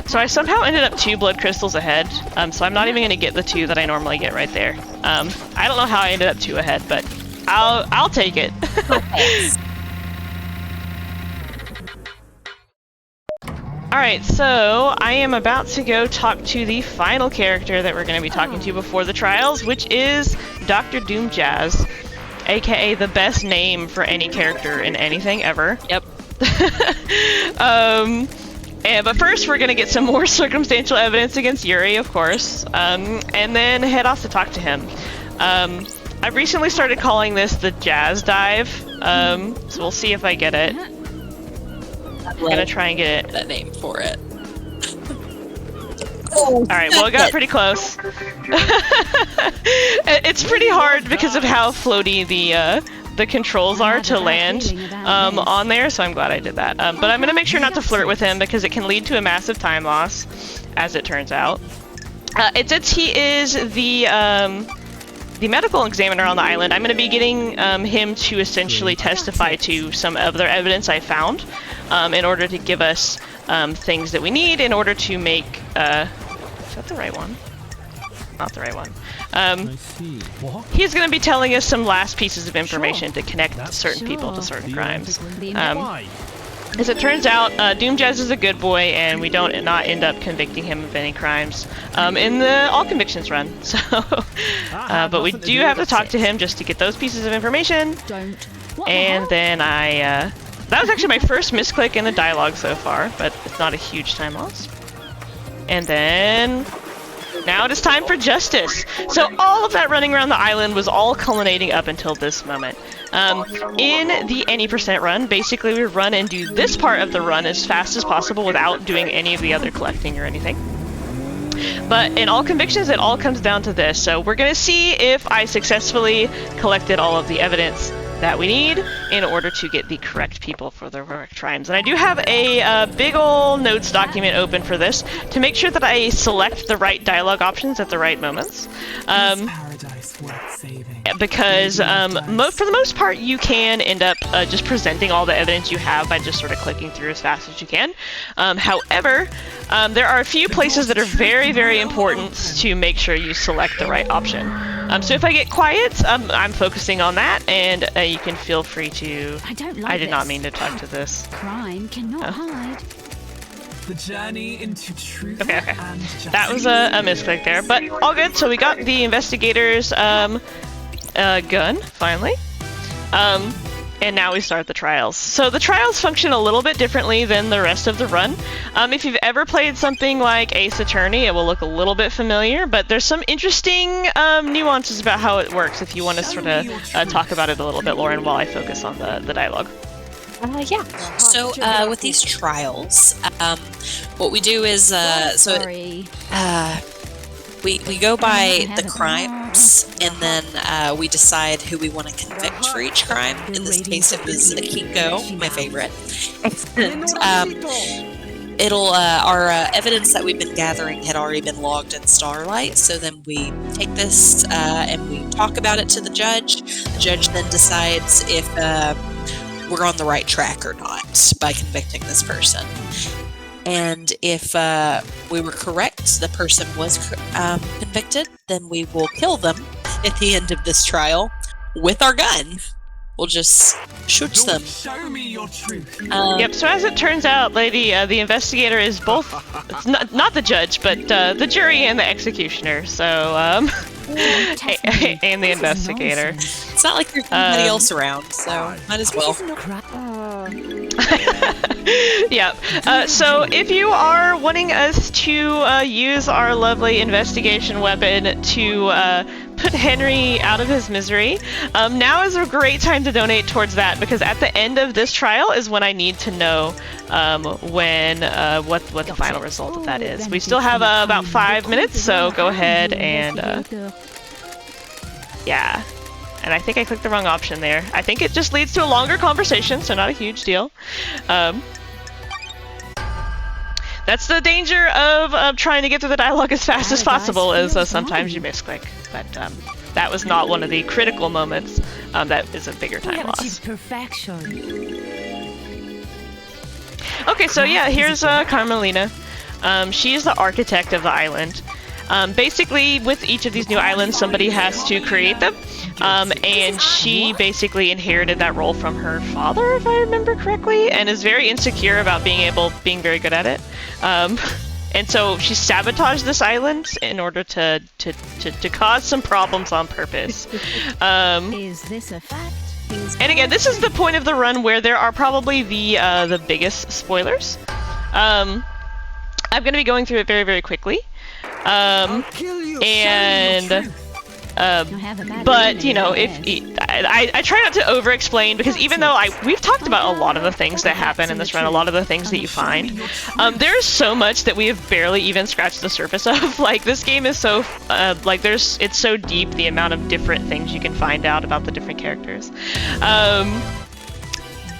So I somehow ended up 2 blood crystals ahead, so I'm not even going to get the 2 that I normally get right there. I don't know how I ended up 2 ahead, but I'll take it. Alright, so I am about to go talk to the final character that we're going to be talking to before the trials, which is Dr. Doom Jazz, aka the best name for any character in anything ever. Yep. But first, we're going to get some more circumstantial evidence against Yuri, of course, and then head off to talk to him. I've recently started calling this the Jazz Dive, so we'll see if I get it. I'm going to try and get it. That name for it. Alright, well, I got pretty close. It's pretty hard because of how floaty the controls are to land on there, so I'm glad I did that. But I'm going to make sure not to flirt with him because it can lead to a massive time loss, as it turns out. It says he is the medical examiner on the island. I'm going to be getting him to essentially testify to some other evidence I found in order to give us things that we need in order to make... is that the right one? Not the right one. He's going to be telling us some last pieces of information to connect certain people to certain crimes. As it turns out, Doomjazz is a good boy, and we don't not end up convicting him of any crimes in the All Convictions run. So, but we do have to talk to him just to get those pieces of information. And then that was actually my first misclick in the dialogue so far, but it's not a huge time loss. And then now it is time for justice. So all of that running around the island was all culminating up until this moment. In the any % run, basically we run and do this part of the run as fast as possible without doing any of the other collecting or anything. But in All Convictions, it all comes down to this. So we're going to see if I successfully collected all of the evidence that we need in order to get the correct people for the correct crimes. And I do have a big ol' notes document open for this to make sure that I select the right dialogue options at the right moments. Because for the most part, you can end up just presenting all the evidence you have by just sort of clicking through as fast as you can. However, there are a few places that are very, very important to make sure you select the right option. So if I get quiet, I'm focusing on that, and you can feel free to... I did not mean to talk to this. Crime cannot hide. The journey into truth. Okay. That was a misclick there, but all good. So we got the investigator's gun, finally. And now we start the trials. So the trials function a little bit differently than the rest of the run. If you've ever played something like Ace Attorney, it will look a little bit familiar, but there's some interesting nuances about how it works if you want to sort of talk about it a little bit, Lauren, while I focus on the dialogue. Yeah. So with these trials, what we do is we go by the crimes, and then we decide who we want to convict for each crime. In this case, it was Akiko, my favorite. And our evidence that we've been gathering had already been logged in Starlight. So then we take this and we talk about it to the judge. The judge then decides if we're on the right track or not by convicting this person. And if we were correct, the person was convicted, then we will kill them at the end of this trial with our gun. We'll just shoot them. Show me your truth. Yep, so as it turns out, lady, the investigator is both, it's not the judge, but the jury and the executioner, so, and the investigator. It's not like there's anybody else around, so might as well. Yep. So if you are wanting us to use our lovely investigation weapon to put Henry out of his misery, now is a great time to donate towards that, because at the end of this trial is when I need to know what the final result of that is. We still have about 5 minutes, so go ahead and yeah. And I think I clicked the wrong option there. I think it just leads to a longer conversation, so not a huge deal. That's the danger of trying to get through the dialogue as fast as possible, is sometimes you misclick. But that was not one of the critical moments. That is a bigger time loss. Okay, so yeah, here's Carmelina. She is the architect of the island. Basically, with each of these new islands, somebody has to create them. And she basically inherited that role from her father, if I remember correctly, and is very insecure about being very good at it. And so she sabotaged this island in order to cause some problems on purpose. Is this a fact? And again, this is the point of the run where there are probably the biggest spoilers. I'm going to be going through it very, very quickly. But you know, if I try not to over-explain, because even though we've talked about a lot of the things that happen in this run, a lot of the things that you find, there's so much that we have barely even scratched the surface of. Like, this game is so it's so deep, the amount of different things you can find out about the different characters.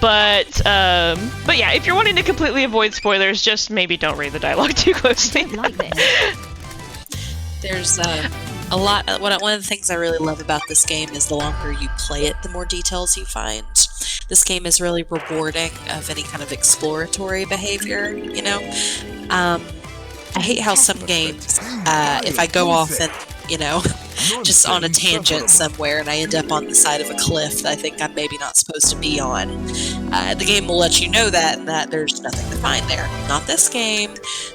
But yeah, if you're wanting to completely avoid spoilers, just maybe don't read the dialogue too closely. There's a lot. One of the things I really love about this game is the longer you play it, the more details you find. This game is really rewarding of any kind of exploratory behavior. You know, I hate how some games, if I go off and just on a tangent somewhere and I end up on the side of a cliff that I think I'm maybe not supposed to be on, the game will let you know that and that there's nothing to find there. Not this game.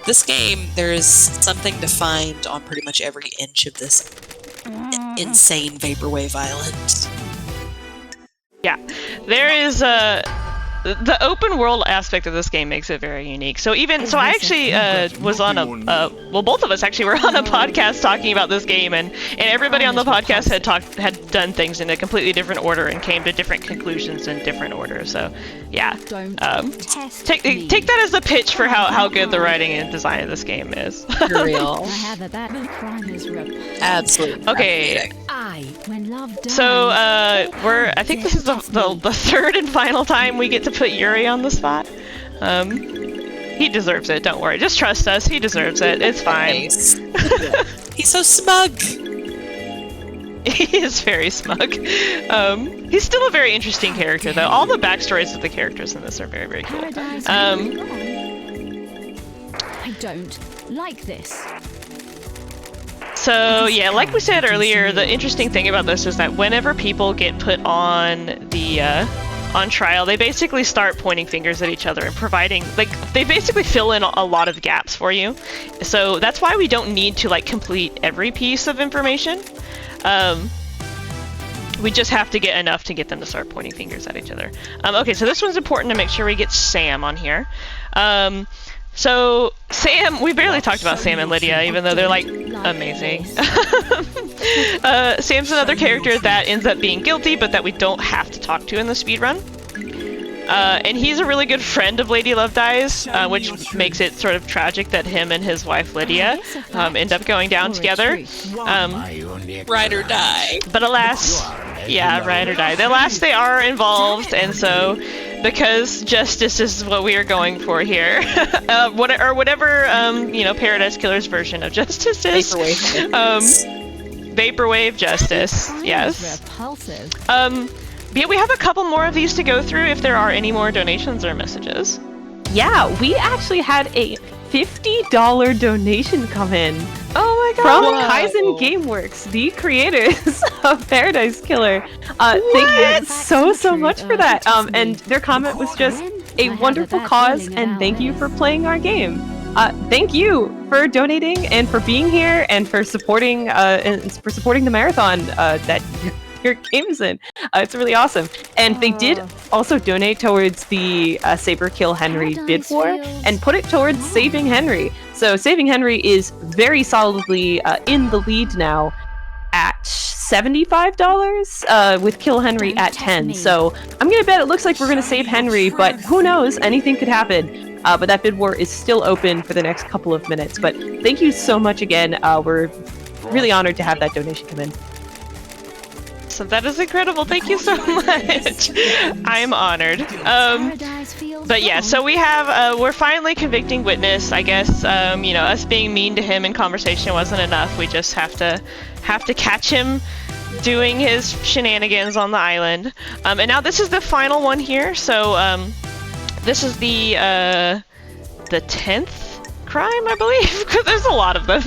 This game, there's something to find on pretty much every inch of this insane vaporwave island. Yeah, there is the open world aspect of this game makes it very unique. So I actually was on both of us actually were on a podcast talking about this game, and everybody on the podcast had done things in a completely different order and came to different conclusions in different orders. So yeah, take that as the pitch for how good the writing and design of this game is. For real. Absolutely. Okay. So I think this is the third and final time we get to put Yuri on the spot. He deserves it, don't worry. Just trust us, he deserves it. It's fine. He's so smug. He is very smug. He's still a very interesting character, though. All the backstories of the characters in this are very, very cool. I don't like this. So yeah, like we said earlier, the interesting thing about this is that whenever people get put on the on trial, they basically start pointing fingers at each other and providing, like, they basically fill in a lot of gaps for you. So that's why we don't need to like complete every piece of information. We just have to get enough to get them to start pointing fingers at each other. Okay, so this one's important to make sure we get Sam on here. So Sam, we barely talked about Sam and Lydia, even though they're like amazing. Sam's another character that ends up being guilty, but that we don't have to talk to in the speedrun. And he's a really good friend of Lady Love Dies, which makes it sort of tragic that him and his wife Lydia end up going down together. Ride or die. But alas, yeah, ride or die. Alas, they are involved, and so because justice is what we are going for here, whatever Paradise Killer's version of justice is. Vaporwave justice. Yes. Yeah, we have a couple more of these to go through if there are any more donations or messages. Yeah, we actually had a $50 donation come in. Oh my god! From Kaizen Gameworks, the creators of Paradise Killer. Thank you so much for that. And their comment was just a wonderful cause, and thank you for playing our game. Thank you for donating and for being here and for supporting the marathon that your game is in. It's really awesome. And they did also donate towards the Saber Kill Henry bid war and put it towards Saving Henry. So Saving Henry is very solidly in the lead now at $75 with Kill Henry at 10. So I'm gonna bet it looks like we're gonna save Henry, but who knows? Anything could happen. But that bid war is still open for the next couple of minutes. But thank you so much again. We're really honored to have that donation come in. So that is incredible. Thank you so much. I'm honored. But yeah, so we have we're finally convicting witness. I guess us being mean to him in conversation wasn't enough. We just have to catch him doing his shenanigans on the island. And now this is the final one here. So this is the 10th crime, I believe, because there's a lot of them.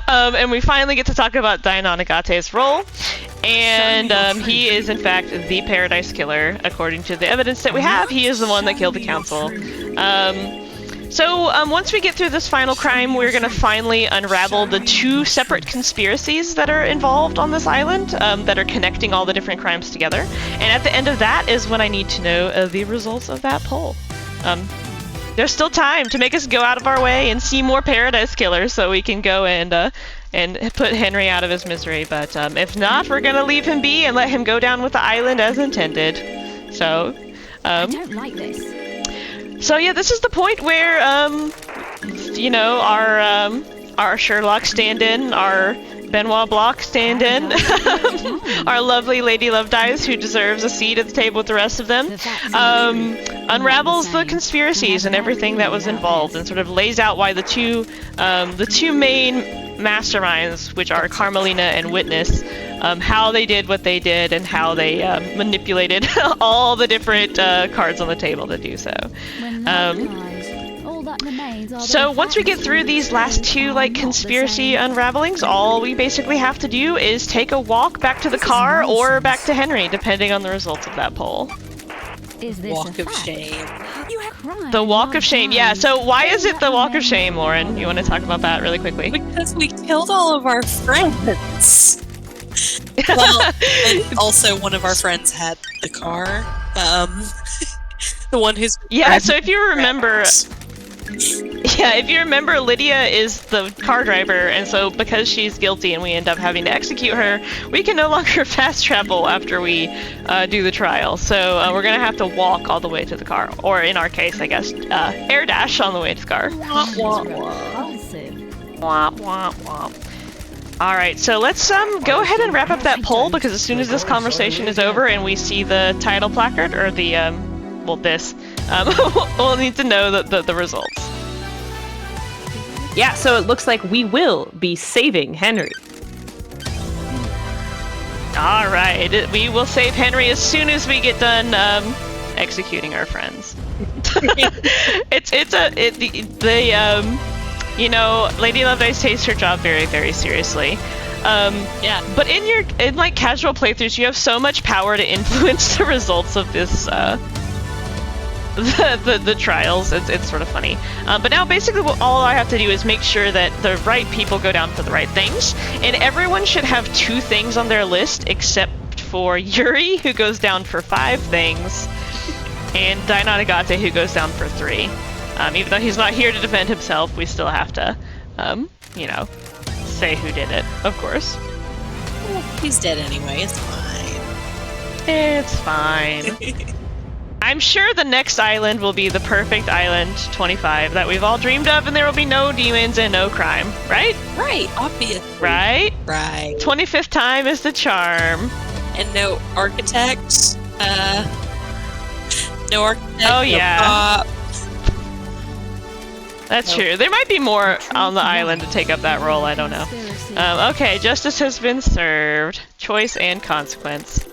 And we finally get to talk about Dainonagate's role. And he is, in fact, the Paradise Killer. According to the evidence that we have, he is the one that killed the council. So once we get through this final crime, we're going to finally unravel the two separate conspiracies that are involved on this island, that are connecting all the different crimes together. And at the end of that is when I need to know the results of that poll. There's still time to make us go out of our way and see more Paradise Killers so we can go and put Henry out of his misery. But if not, we're gonna leave him be and let him go down with the island as intended. So, I don't like this. So yeah, this is the point where our Sherlock stand-in, our Benoit Block stand-in, our lovely Lady Love Dies, who deserves a seat at the table with the rest of them, unravels the conspiracies and everything that was involved, and sort of lays out why the two main masterminds, which are Carmelina and Witness, how they did what they did and how they manipulated all the different cards on the table to do so. So once we get through these last two like conspiracy unravelings, all we basically have to do is take a walk back to the car or back to Henry, depending on the results of that poll. Walk of shame. The walk of shame, yeah. So why is it the walk of shame, Lauren? You want to talk about that really quickly? Because we killed all of our friends. Well, and also one of our friends had the car. The one who's yeah. So if you remember. Yeah, if you remember, Lydia is the car driver, and so because she's guilty and we end up having to execute her, we can no longer fast travel after we do the trial. So we're gonna have to walk all the way to the car, or in our case, I guess, air dash on the way to the car. Womp, womp, womp. All right, so let's go ahead and wrap up that poll, because as soon as this conversation is over and we see the title placard, or the well, this. We'll need to know the results. Yeah, so it looks like we will be saving Henry. All right, we will save Henry as soon as we get done executing our friends. You know, Lady Love Dice takes her job very, very seriously. Yeah, but in like casual playthroughs, you have so much power to influence the results of this. The trials, it's sort of funny. But now basically all I have to do is make sure that the right people go down for the right things, and everyone should have 2 things on their list except for Yuri, who goes down for 5 things, and Dainanagate, who goes down for 3. Even though he's not here to defend himself, we still have to, you know, say who did it, of course. Well, he's dead anyway, it's fine. It's fine. I'm sure the next island will be the perfect island 25 that we've all dreamed of, and there will be no demons and no crime, right? Right, obviously. Right? Right. 25th time is the charm. And no architects. No architect. Oh, yeah. No That's true. There might be more on the island to take up that role, I don't know. Okay, justice has been served. Choice and consequence.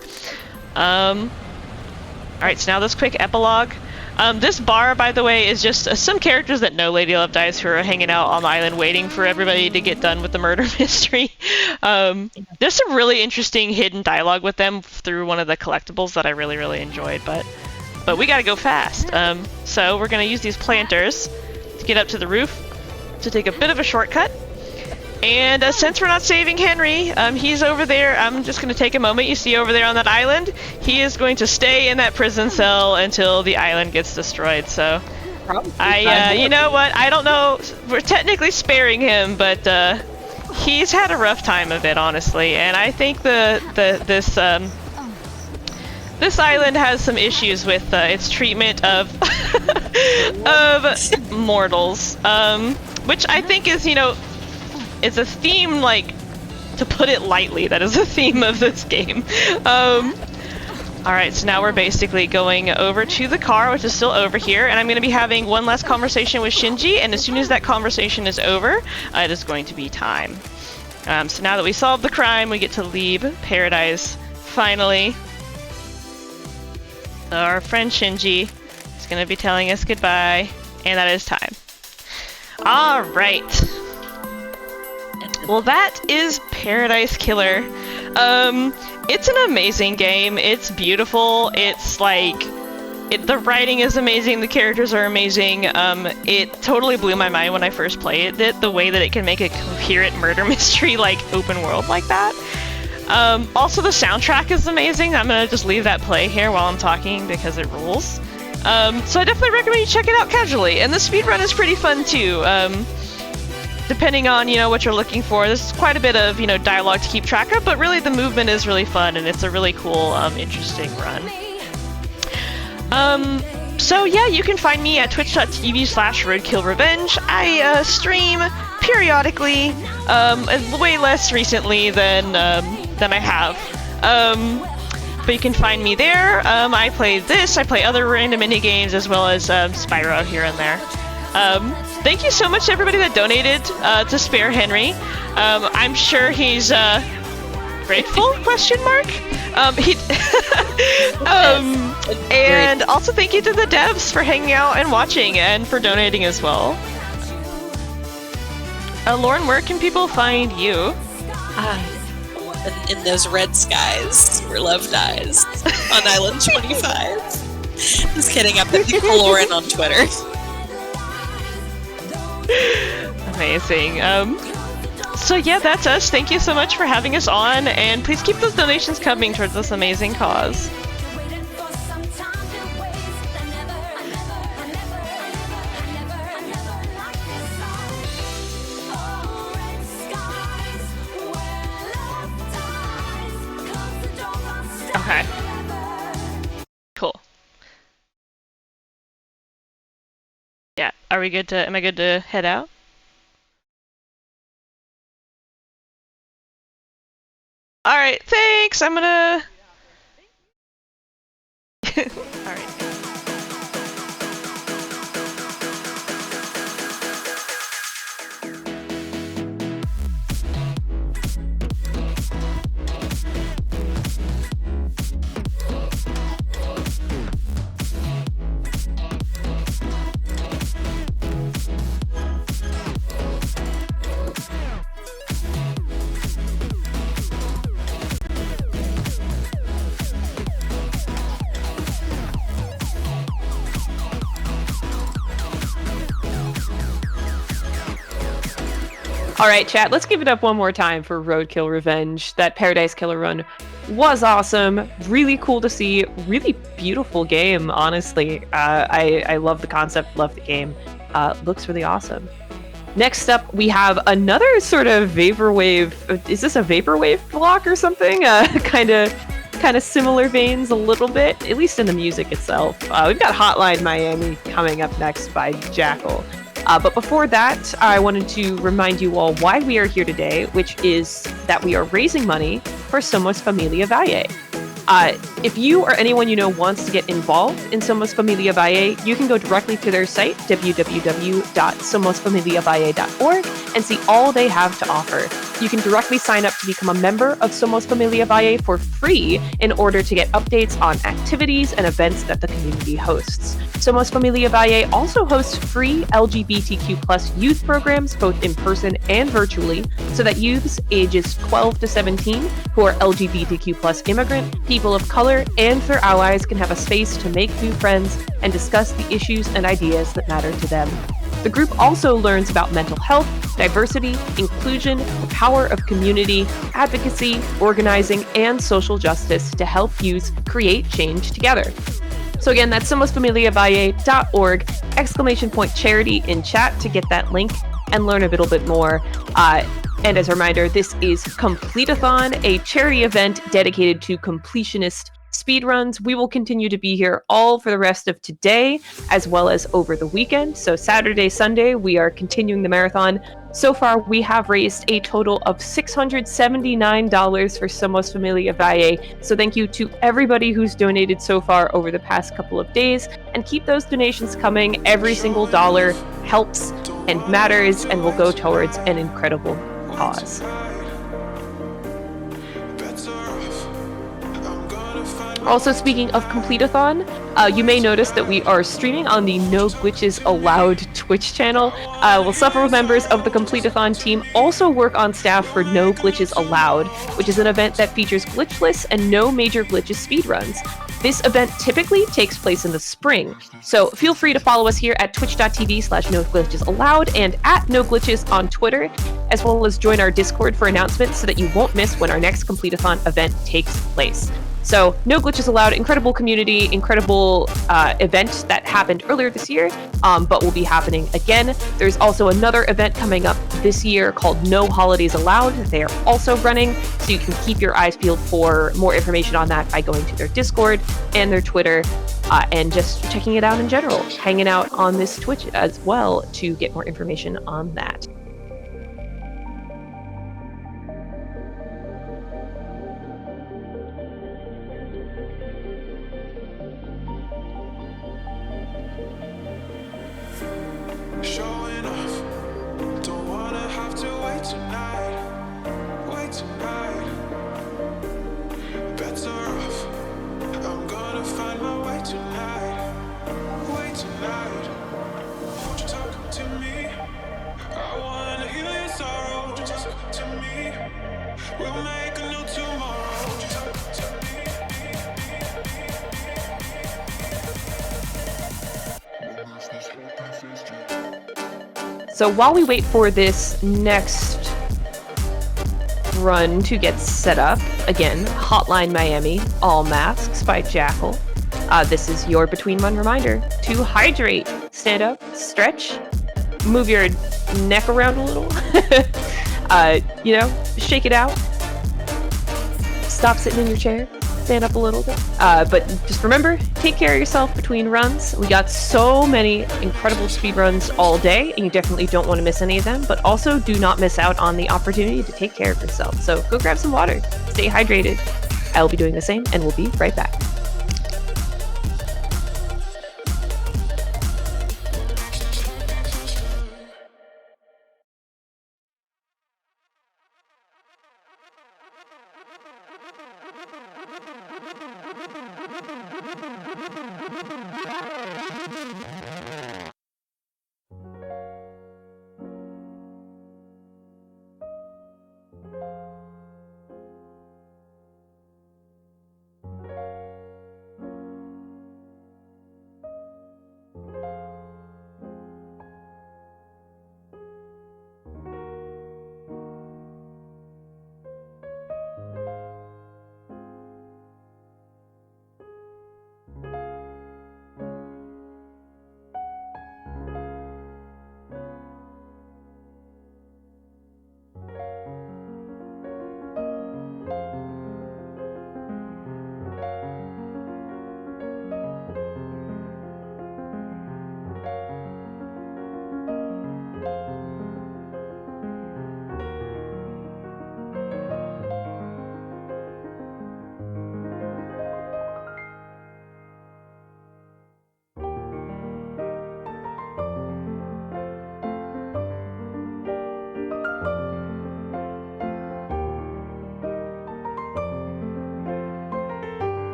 Alright, so now this quick epilogue. This bar, by the way, is just some characters that know Lady Love Dice who are hanging out on the island waiting for everybody to get done with the murder mystery. There's some really interesting hidden dialogue with them through one of the collectibles that I really, really enjoyed, but we gotta go fast. So we're gonna use these planters to get up to the roof to take a bit of a shortcut. And since we're not saving Henry, he's over there. I'm just going to take a moment. You see over there on that island, he is going to stay in that prison cell until the island gets destroyed. So, you know what? I don't know. We're technically sparing him, but he's had a rough time of it, honestly. And I think this island has some issues with its treatment of of mortals, which I think is, you know. It's a theme, like, to put it lightly, that is a theme of this game. Alright, so now we're basically going over to the car, which is still over here, and I'm going to be having one last conversation with Shinji, and as soon as that conversation is over, it is going to be time. So now that we solved the crime, we get to leave Paradise, finally. Our friend Shinji is going to be telling us goodbye, and that is time. Alright. Well, that is Paradise Killer. It's an amazing game. It's beautiful. It's like, the writing is amazing. The characters are amazing. It totally blew my mind when I first played it, the way that it can make a coherent murder mystery, like, open world like that. Also, the soundtrack is amazing. I'm gonna just leave that play here while I'm talking because it rules. So I definitely recommend you check it out casually. And the speedrun is pretty fun, too. Depending on, you know, what you're looking for. There's quite a bit of, you know, dialogue to keep track of, but really the movement is really fun, and it's a really cool, interesting run. So yeah, you can find me at twitch.tv/RoadkillRevenge. I stream periodically, way less recently than I have. But you can find me there. I play this, I play other random indie games, as well as Spyro here and there. thank you so much to everybody that donated to spare Henry. I'm sure he's grateful? Question mark. And also thank you to the devs for hanging out and watching and for donating as well. Lauren, where can people find you? In those red skies where love dies on Island 25. Just kidding, I'm Pixelloren on Twitter. Amazing. So yeah, that's us. Thank you so much for having us on, and please keep those donations coming towards this amazing cause. Okay. Cool. Yeah, are we good to, am I good to head out? Alright, thanks, I'm gonna... Alright. Alright, chat, let's give it up one more time for RoadkillRevenge. That Paradise Killer run was awesome. Really cool to see. Really beautiful game, honestly. I love the concept, love the game. Looks really awesome. Next up, we have another sort of vaporwave. Is this a vaporwave block or something? Kind of similar veins a little bit, at least in the music itself. We've got Hotline Miami coming up next by Jackal. But before that, I wanted to remind you all why we are here today, which is that we are raising money for Somos Familia Valle. If you or anyone you know wants to get involved in Somos Familia Valle, you can go directly to their site, www.somosfamiliavalle.org, and see all they have to offer. You can directly sign up to become a member of Somos Familia Valle for free in order to get updates on activities and events that the community hosts. Somos Familia Valle also hosts free LGBTQ+ youth programs, both in person and virtually, so that youths ages 12 to 17 who are LGBTQ+ immigrant, people of color, and their allies can have a space to make new friends and discuss the issues and ideas that matter to them. The group also learns about mental health, diversity, inclusion, the power of community, advocacy, organizing, and social justice to help youth create change together. So again, that's somosfamiliavalle.org, !charity in chat to get that link and learn a little bit more. And as a reminder, this is Completithon, a charity event dedicated to completionist speedruns. We will continue to be here all for the rest of today, as well as over the weekend. So Saturday, Sunday, we are continuing the marathon. So far, we have raised a total of $679 for Somos Familia Valle. So thank you to everybody who's donated so far over the past couple of days. And keep those donations coming. Every single dollar helps and matters and will go towards an incredible cause. Also, speaking of Completithon, you may notice that we are streaming on the No Glitches Allowed Twitch channel. Well, several members of the Completithon team also work on staff for No Glitches Allowed, which is an event that features glitchless and no major glitches speedruns. This event typically takes place in the spring, so feel free to follow us here at twitch.tv/noglitchesallowed and at noglitches on Twitter, as well as join our Discord for announcements so that you won't miss when our next Completithon event takes place. So, No Glitches Allowed, incredible community, incredible event that happened earlier this year, but will be happening again. There's also another event coming up this year called No Holidays Allowed. They are also running, so you can keep your eyes peeled for more information on that by going to their Discord and their Twitter, and just checking it out in general. Hanging out on this Twitch as well to get more information on that. Showing way tonight, way tonight. Bets are off. I'm gonna find my way tonight, way tonight. Won't you talk to me? I wanna heal your sorrow. Won't you talk to me? We'll make a new tomorrow. Won't you talk to me? So while we wait for this next run to get set up, again, Hotline Miami, All Masks by Jackal. This is your between run reminder to hydrate. Stand up, stretch, move your neck around a little, shake it out. Stop sitting in your chair, stand up a little bit. But just remember, take care of yourself between runs. We got so many incredible speed runs all day, and you definitely don't want to miss any of them, but also do not miss out on the opportunity to take care of yourself. So go grab some water, stay hydrated. I'll be doing the same, and we'll be right back.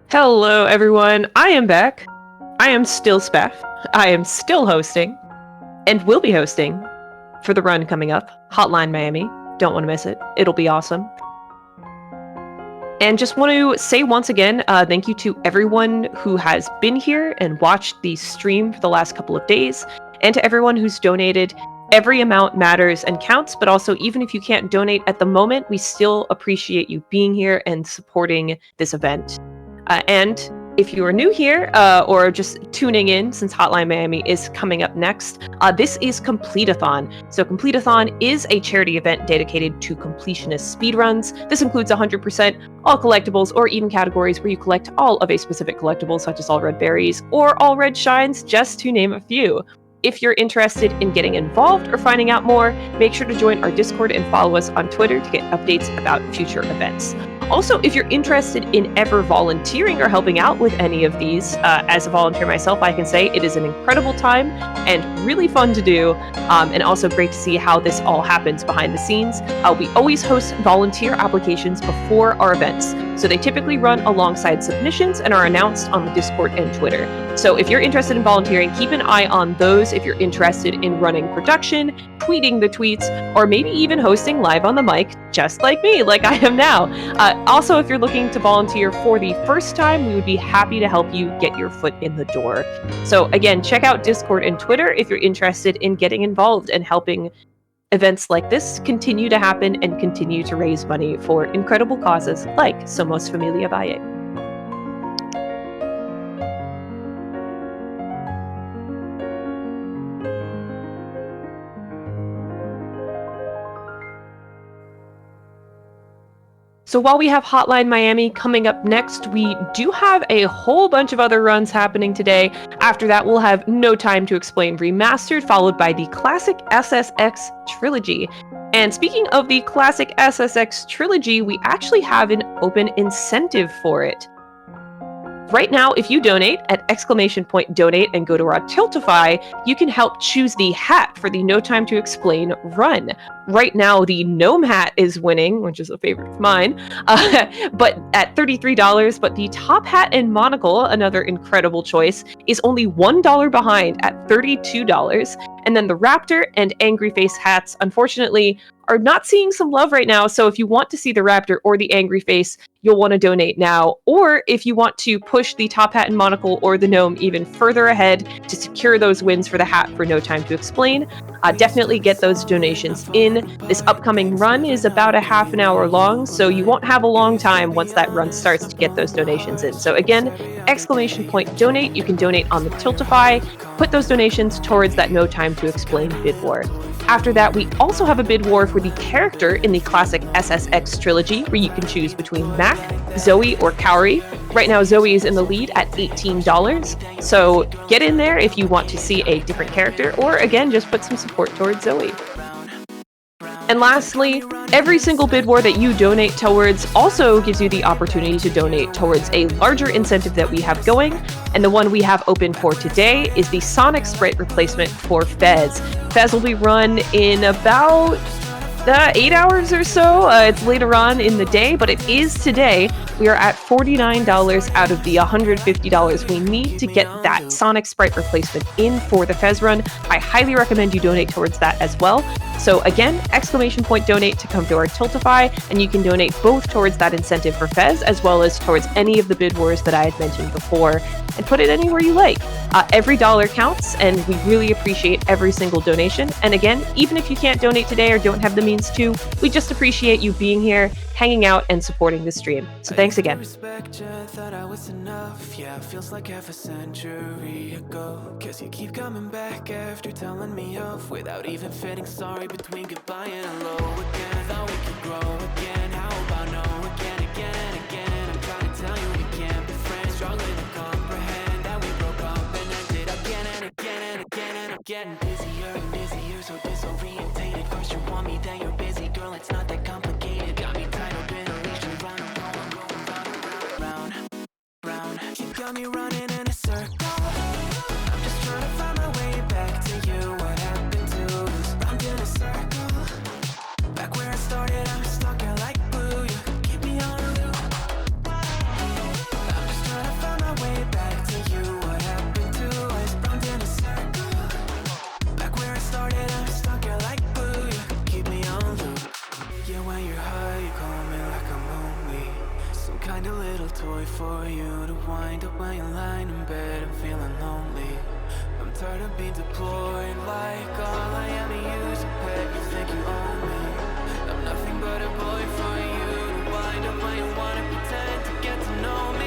Hello, everyone. I am back. I am still Spef. I am still hosting, and will be hosting for the run coming up. Hotline Miami. Don't want to miss it. It'll be awesome. And just want to say once again, thank you to everyone who has been here and watched the stream for the last couple of days, and to everyone who's donated. Every amount matters and counts, but also even if you can't donate at the moment, we still appreciate you being here and supporting this event. And if you are new here or just tuning in since Hotline Miami is coming up next, this is Completithon. So Completithon is a charity event dedicated to completionist speedruns. This includes 100% all collectibles or even categories where you collect all of a specific collectible, such as all red berries or all red shines, just to name a few. If you're interested in getting involved or finding out more, make sure to join our Discord and follow us on Twitter to get updates about future events. Also, if you're interested in ever volunteering or helping out with any of these, as a volunteer myself, I can say it is an incredible time and really fun to do, and also great to see how this all happens behind the scenes. We always host volunteer applications before our events, so they typically run alongside submissions and are announced on the Discord and Twitter. So if you're interested in volunteering, keep an eye on those if you're interested in running production, tweeting the tweets, or maybe even hosting live on the mic, just like me, like I am now. Also, if you're looking to volunteer for the first time, we would be happy to help you get your foot in the door. So again, check out Discord and Twitter if you're interested in getting involved and helping Events like this continue to happen and continue to raise money for incredible causes like Somos Familia Valle. So while we have Hotline Miami coming up next, we do have a whole bunch of other runs happening today. After that, we'll have No Time to Explain Remastered, followed by the classic SSX trilogy. And speaking of the classic SSX trilogy, we actually have an open incentive for it. Right now, if you donate at !donate and go to our Tiltify, you can help choose the hat for the No Time to Explain run. Right now, the gnome hat is winning, which is a favorite of mine, but at $33, but the top hat and monocle, another incredible choice, is only $1 behind at $32. And then the Raptor and Angry Face hats, unfortunately, are not seeing some love right now. So if you want to see the Raptor or the Angry Face, you'll want to donate now. Or if you want to push the top hat and monocle or the gnome even further ahead to secure those wins for the hat for No Time to Explain, definitely get those donations in. This upcoming run is about a half an hour long, so you won't have a long time once that run starts to get those donations in. So again, !donate. You can donate on the Tiltify. Put those donations towards that No Time to Explain bid war. After that, we also have a bid war for the character in the classic SSX trilogy, where you can choose between Mac, Zoe, or Kaori. Right now, Zoe is in the lead at $18. So get in there if you want to see a different character, or again, just put some support towards Zoe. And lastly, every single bid war that you donate towards also gives you the opportunity to donate towards a larger incentive that we have going. And the one we have open for today is the Sonic Sprite replacement for Fez. Fez will be run in about 8 hours or so. It's later on in the day, but it is today. We are at $49 out of the $150 we need to get that Sonic Sprite replacement in for the Fez run. I highly recommend you donate towards that as well. So again, !donate to come to our Tiltify, and you can donate both towards that incentive for Fez as well as towards any of the bid wars that I had mentioned before, and put it anywhere you like. Every dollar counts, and we really appreciate every single donation. And again, even if you can't donate today or don't have the means to, we just appreciate you being here, hanging out, and supporting the stream. So thanks again. Thought I was enough. Yeah, feels like half a century ago. Guess you keep coming back after telling me off without even feeling sorry between goodbye and hello again. Thought we could grow again. How about no again, again and again? I'm trying to tell you we can't be friends. Struggling to comprehend that we broke up and ended again and again and again. And I'm getting busier and busier, so disorientated. First you want me, then you're busy. Girl, it's not that complicated. Got me tied up in a leash and round and round, round. You got me running in a circle. I'm just trying to find my way back to you. What happened to us? Round in a circle. Back where I started, I'm stuck here like glue. You keep me on a loop. I'm just trying to find my way back to you. What happened to us? Round in a circle. Back where I started, I'm stuck here like glue. You keep me on a loop. Yeah, when you're high, you call me like I'm lonely. Some kind of little toy for you to wind up when you're lying in bed and feeling lonely. I'm tired of being deployed like all I am to use a pet. You think you own me? I'm nothing but a boy for you to wind up when you wanna pretend to get to know me.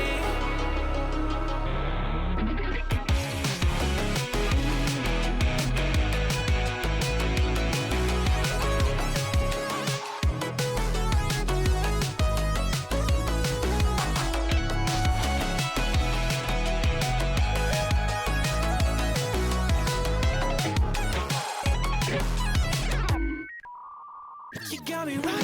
You got me right.